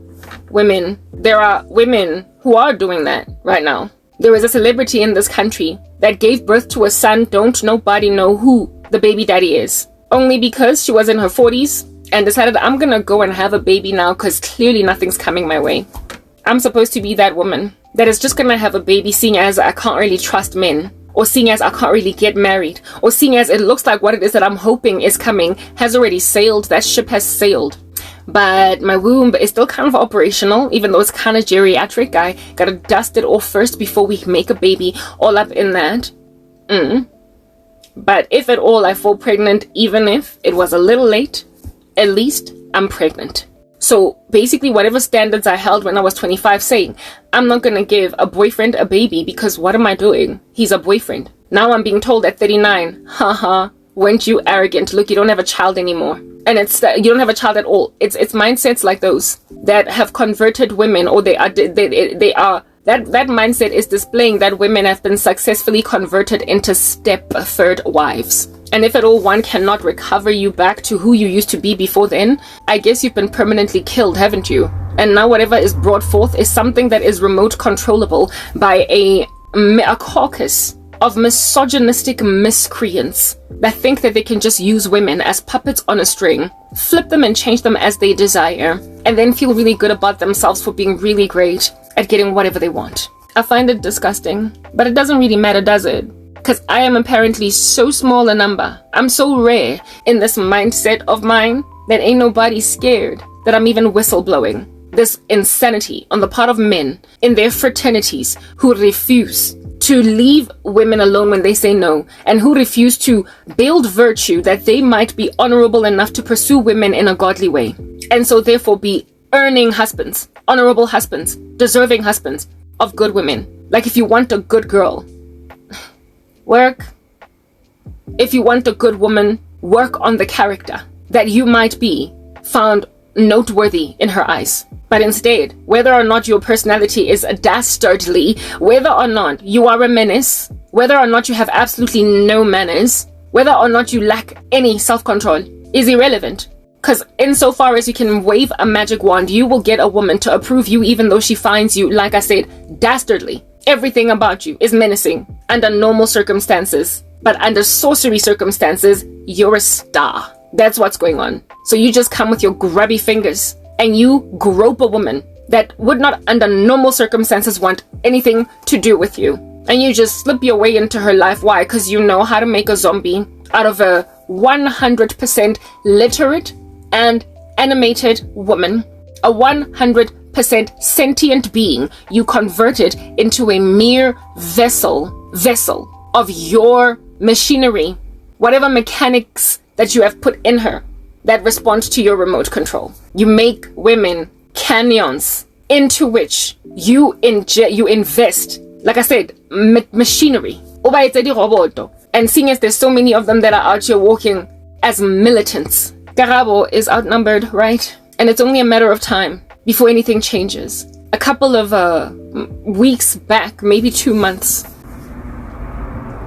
women, there are women who are doing that right now. There is a celebrity in this country that gave birth to a son, don't nobody know who the baby daddy is, only because she was in her 40s and decided, I'm gonna go and have a baby now because clearly nothing's coming my way. I'm supposed to be that woman that is just gonna have a baby, seeing as I can't really trust men, or seeing as I can't really get married, or seeing as it looks like what it is that I'm hoping is coming has already sailed. That ship has sailed. But my womb is still kind of operational, even though it's kind of geriatric. I gotta dust it off first before we make a baby, all up in that. But if at all I fall pregnant, even if it was a little late, at least I'm pregnant. So basically whatever standards I held when I was 25, saying I'm not gonna give a boyfriend a baby because what am I doing? He's a boyfriend. Now I'm being told at 39, haha, weren't you arrogant? Look, you don't have a child anymore. And it's you don't have a child at all. It's mindsets like those that have converted women, or they are that mindset is displaying that women have been successfully converted into Stepford wives. And if at all one cannot recover you back to who you used to be before then, I guess you've been permanently killed, haven't you? And now whatever is brought forth is something that is remote controllable by a caucus of misogynistic miscreants that think that they can just use women as puppets on a string, flip them and change them as they desire, and then feel really good about themselves for being really great at getting whatever they want. I find it disgusting, but it doesn't really matter, does it? Because I am apparently so small a number. I'm so rare in this mindset of mine that ain't nobody scared that I'm even whistleblowing. This insanity on the part of men in their fraternities who refuse to leave women alone when they say no, and who refuse to build virtue that they might be honorable enough to pursue women in a godly way, and so therefore be earning husbands, honorable husbands, deserving husbands of good women. Like, if you want a good girl, work. If you want a good woman, work on the character that you might be found noteworthy in her eyes. But instead, whether or not your personality is dastardly, whether or not you are a menace, whether or not you have absolutely no manners, whether or not you lack any self-control is irrelevant. Because insofar as you can wave a magic wand, you will get a woman to approve you even though she finds you, like I said, dastardly. Everything about you is menacing under normal circumstances, but under sorcery circumstances, you're a star. That's what's going on. So you just come with your grubby fingers and you grope a woman that would not under normal circumstances want anything to do with you. And you just slip your way into her life. Why? Because you know how to make a zombie out of a 100% literate and animated woman. A 100% sentient being you converted into a mere vessel of your machinery, whatever mechanics that you have put in her that respond to your remote control. You make women canyons into which you invest, like I said, machinery. And seeing as there's so many of them that are out here walking as militants, Karabo is outnumbered, right? And it's only a matter of time before anything changes. A couple of weeks back, maybe 2 months,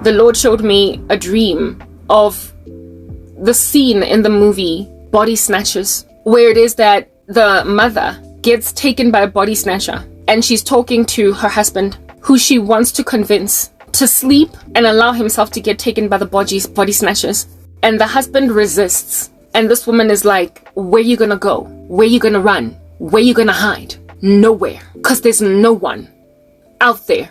the Lord showed me a dream of the scene in the movie Body Snatchers, where it is that the mother gets taken by a body snatcher and she's talking to her husband, who she wants to convince to sleep and allow himself to get taken by the body snatchers. And the husband resists. And this woman is like, where you gonna go? Where you gonna run? Where you gonna hide? Nowhere. Because there's no one out there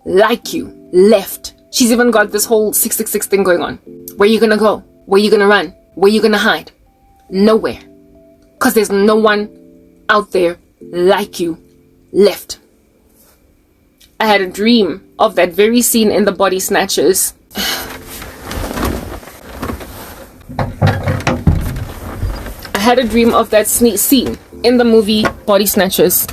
like you left. She's even got this whole 666 thing going on. Where you gonna go? Where you gonna run? Where you gonna hide? Nowhere. Because there's no one out there like you left. I had a dream of that very scene in the Body Snatchers. I had a dream of that scene in the movie Body Snatchers.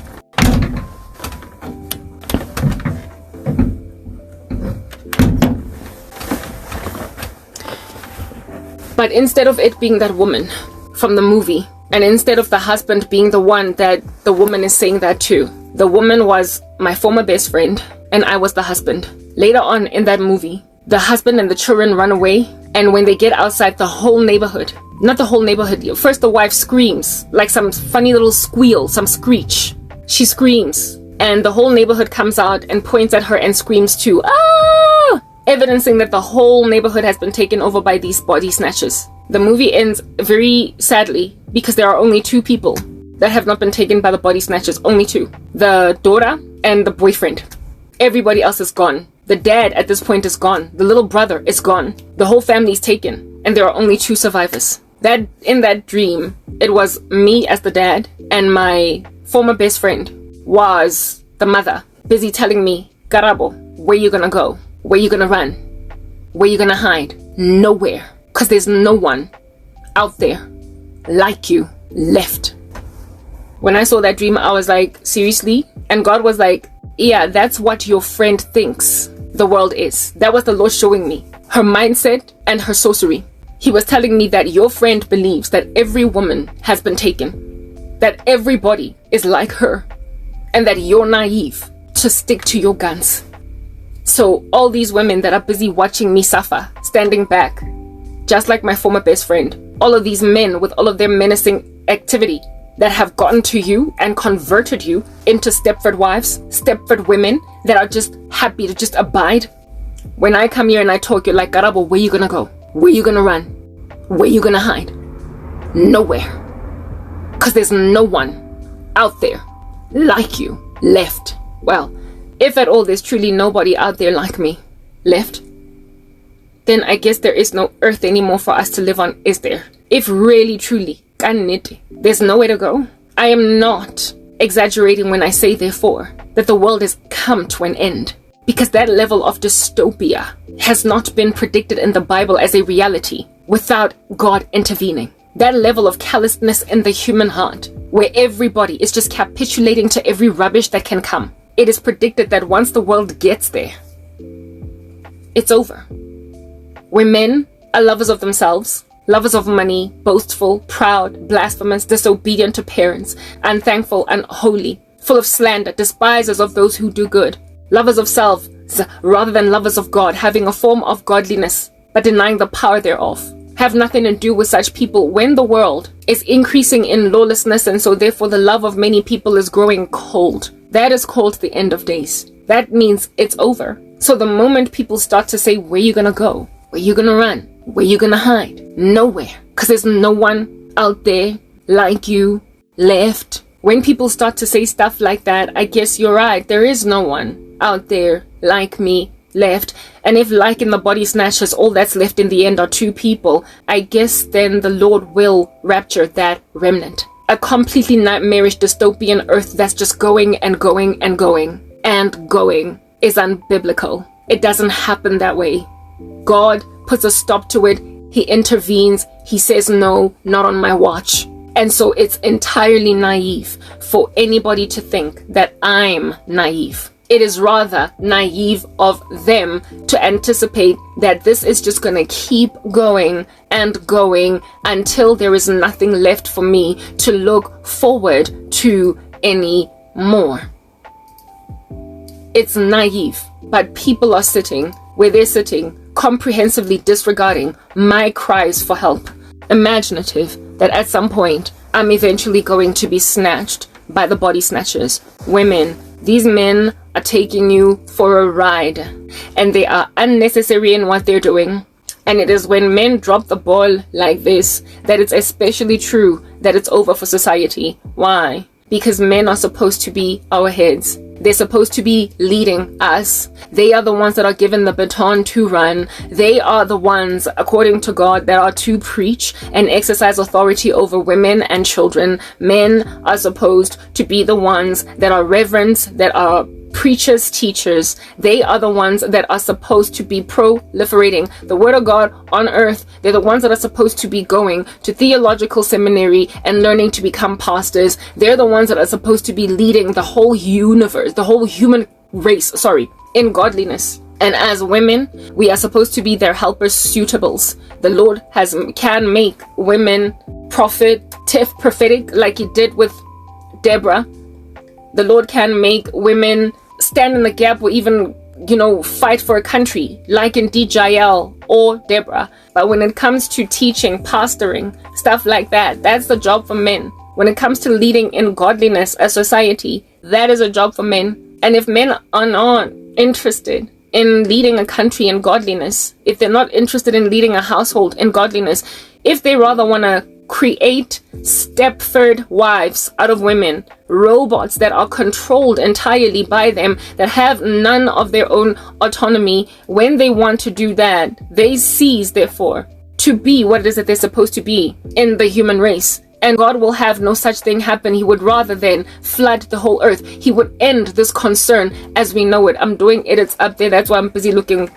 But instead of it being that woman from the movie, and instead of the husband being the one that the woman is saying that to, the woman was my former best friend, and I was the husband. Later on in that movie, the husband and the children run away, and when they get outside, the whole neighborhood, not the whole neighborhood, first the wife screams, like some funny little squeal, some screech. She screams, and the whole neighborhood comes out and points at her and screams too, ah! Evidencing that the whole neighborhood has been taken over by these body snatchers. The movie ends very sadly because there are only 2 people that have not been taken by the body snatchers. Only 2. The daughter and the boyfriend. Everybody else is gone. The dad at this point is gone. The little brother is gone. The whole family is taken. And there are only 2 survivors. That in that dream, it was me as the dad and my former best friend was the mother, busy telling me, Karabo, where you gonna go? Where you gonna run? Where you gonna hide? Nowhere. Because there's no one out there like you left. When I saw that dream, I was like, seriously? And God was like, yeah, that's what your friend thinks the world is. That was the Lord showing me her mindset and her sorcery. He was telling me that your friend believes that every woman has been taken, that everybody is like her, and that you're naive to stick to your guns. So all these women that are busy watching me suffer, standing back, just like my former best friend, all of these men with all of their menacing activity that have gotten to you and converted you into Stepford wives, Stepford women that are just happy to just abide. When I come here and I talk, you're like, Karabo, where you gonna go? Where you gonna run? Where you gonna hide? Nowhere. Because there's no one out there like you left. Well, if at all there's truly nobody out there like me left, then I guess there is no earth anymore for us to live on, is there? If really, truly, there's nowhere to go. I am not exaggerating when I say, therefore, that the world has come to an end. Because that level of dystopia has not been predicted in the Bible as a reality without God intervening. That level of callousness in the human heart, where everybody is just capitulating to every rubbish that can come. It is predicted that once the world gets there, it's over. Where men are lovers of themselves, lovers of money, boastful, proud, blasphemous, disobedient to parents, unthankful, unholy, full of slander, despisers of those who do good, lovers of self rather than lovers of God, having a form of godliness but denying the power thereof. Have nothing to do with such people when the world is increasing in lawlessness, and so therefore the love of many people is growing cold. That is called the end of days. That means it's over. So the moment people start to say, where you gonna go? Where you gonna run? Where you gonna hide? Nowhere. Because there's no one out there like you left. When people start to say stuff like that, I guess you're right. There is no one out there like me left. And if, like in the body snatchers, all that's left in the end are 2 people, I guess then the Lord will rapture that remnant. A completely nightmarish dystopian earth that's just going and going and going and going is unbiblical. It doesn't happen that way. God puts a stop to it. He intervenes. He says, no, not on my watch. And so it's entirely naive for anybody to think that I'm naive. It is rather naive of them to anticipate that this is just going to keep going and going until there is nothing left for me to look forward to anymore. It's naive, but people are sitting where they're sitting, comprehensively disregarding my cries for help. Imaginative that at some point I'm eventually going to be snatched by the body snatchers. Women, these men are taking you for a ride, and they are unnecessary in what they're doing. And it is when men drop the ball like this that it's especially true that it's over for society. Why? Because men are supposed to be our heads. They're supposed to be leading us. They are the ones that are given the baton to run. They are the ones, according to God, that are to preach and exercise authority over women and children. Men are supposed to be the ones that are reverends, that are preachers, teachers. They are the ones that are supposed to be proliferating the word of God on earth. They're the ones that are supposed to be going to theological seminary and learning to become pastors. They're the ones that are supposed to be leading the whole universe, the whole human race, in godliness. And as women, we are supposed to be their helpers, suitables. The Lord can make women prophetic, like he did with Deborah. The Lord can make women stand in the gap or even, fight for a country, like indeed Jael or Deborah. But when it comes to teaching, pastoring, stuff like that, that's the job for men. When it comes to leading in godliness, a society, that is a job for men. And if men are not interested in leading a country in godliness, if they're not interested in leading a household in godliness, if they rather want to create Stepford wives out of women, robots that are controlled entirely by them, that have none of their own autonomy, when they want to do that, they cease, therefore, to be what it is that they're supposed to be in the human race. And God will have no such thing happen. He would rather than flood the whole earth. He would end this concern as we know it. I'm doing it. It's up there. That's why I'm busy looking.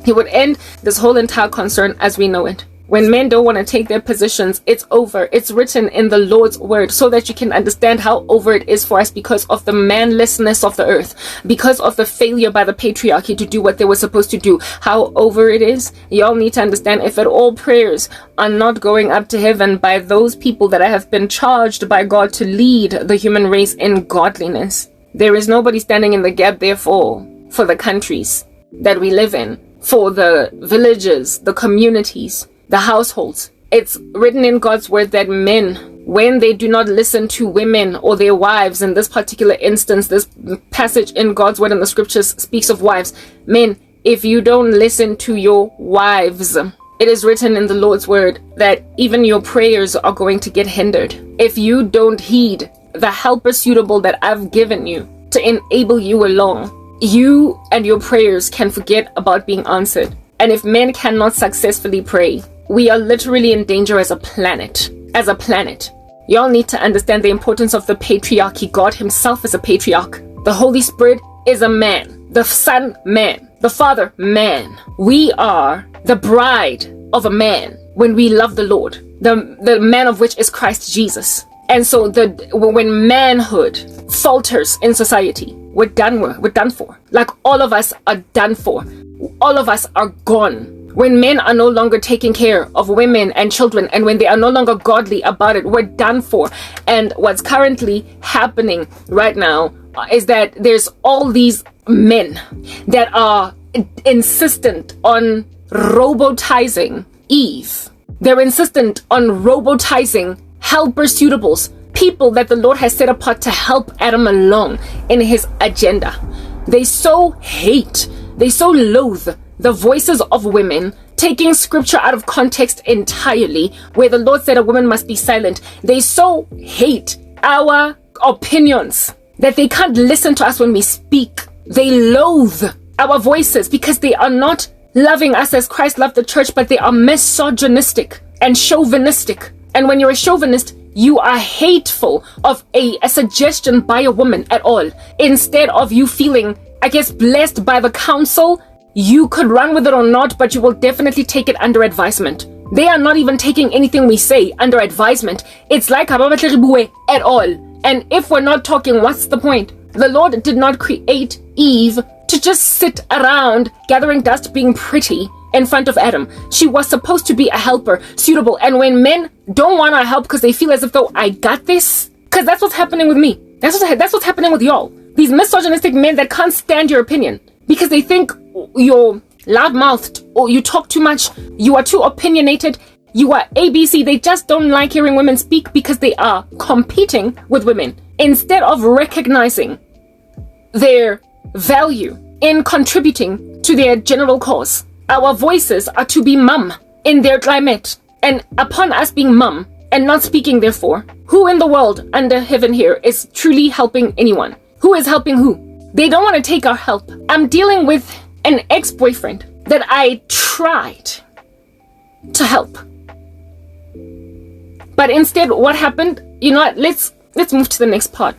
He would end this whole entire concern as we know it. When men don't want to take their positions, it's over. It's written in the Lord's word so that you can understand how over it is for us because of the manlessness of the earth, because of the failure by the patriarchy to do what they were supposed to do. How over it is, y'all need to understand. If at all prayers are not going up to heaven by those people that have been charged by God to lead the human race in godliness, there is nobody standing in the gap, therefore, for the countries that we live in, for the villages, the communities, the households. It's written in God's word that men, when they do not listen to women or their wives, in this particular instance, this passage in God's word in the scriptures speaks of wives. Men, if you don't listen to your wives, it is written in the Lord's word that even your prayers are going to get hindered. If you don't heed the helper suitable that I've given you to enable you along, you and your prayers can forget about being answered. And if men cannot successfully pray, we are literally in danger as a planet. As a planet. Y'all need to understand the importance of the patriarchy. God himself is a patriarch. The Holy Spirit is a man. The Son, man. The Father, man. We are the bride of a man when we love the Lord. The man of which is Christ Jesus. And so when manhood falters in society, we're done for. Like all of us are done for. All of us are gone. When men are no longer taking care of women and children, and when they are no longer godly about it, we're done for. And what's currently happening right now is that there's all these men that are insistent on robotizing Eve. They're insistent on robotizing helper suitables, people that the Lord has set apart to help Adam along in his agenda. They so hate, they so loathe the voices of women, taking scripture out of context entirely, where the Lord said a woman must be silent. They so hate our opinions that they can't listen to us when we speak. They loathe our voices because they are not loving us as Christ loved the church, but they are misogynistic and chauvinistic. And when you're a chauvinist, you are hateful of a suggestion by a woman at all. Instead of you feeling, blessed by the counsel, you could run with it or not, but you will definitely take it under advisement. They are not even taking anything we say under advisement. It's like at all. And if we're not talking, what's the point? The Lord did not create Eve to just sit around gathering dust being pretty in front of Adam. She was supposed to be a helper, suitable. And when men don't want to help because they feel as if though I got this, because that's what's happening with me. That's what's happening with y'all. These misogynistic men that can't stand your opinion because they think you're loud-mouthed or you talk too much, you are too opinionated, you are ABC. They just don't like hearing women speak because they are competing with women instead of recognizing their value in contributing to their general cause. Our voices are to be mum in their climate, and upon us being mum and not speaking, therefore, who in the world under heaven here is truly helping anyone? Who is helping who? They don't want to take our help. I'm dealing with an ex-boyfriend that I tried to help. But instead, what happened? You know what? Let's move to the next part.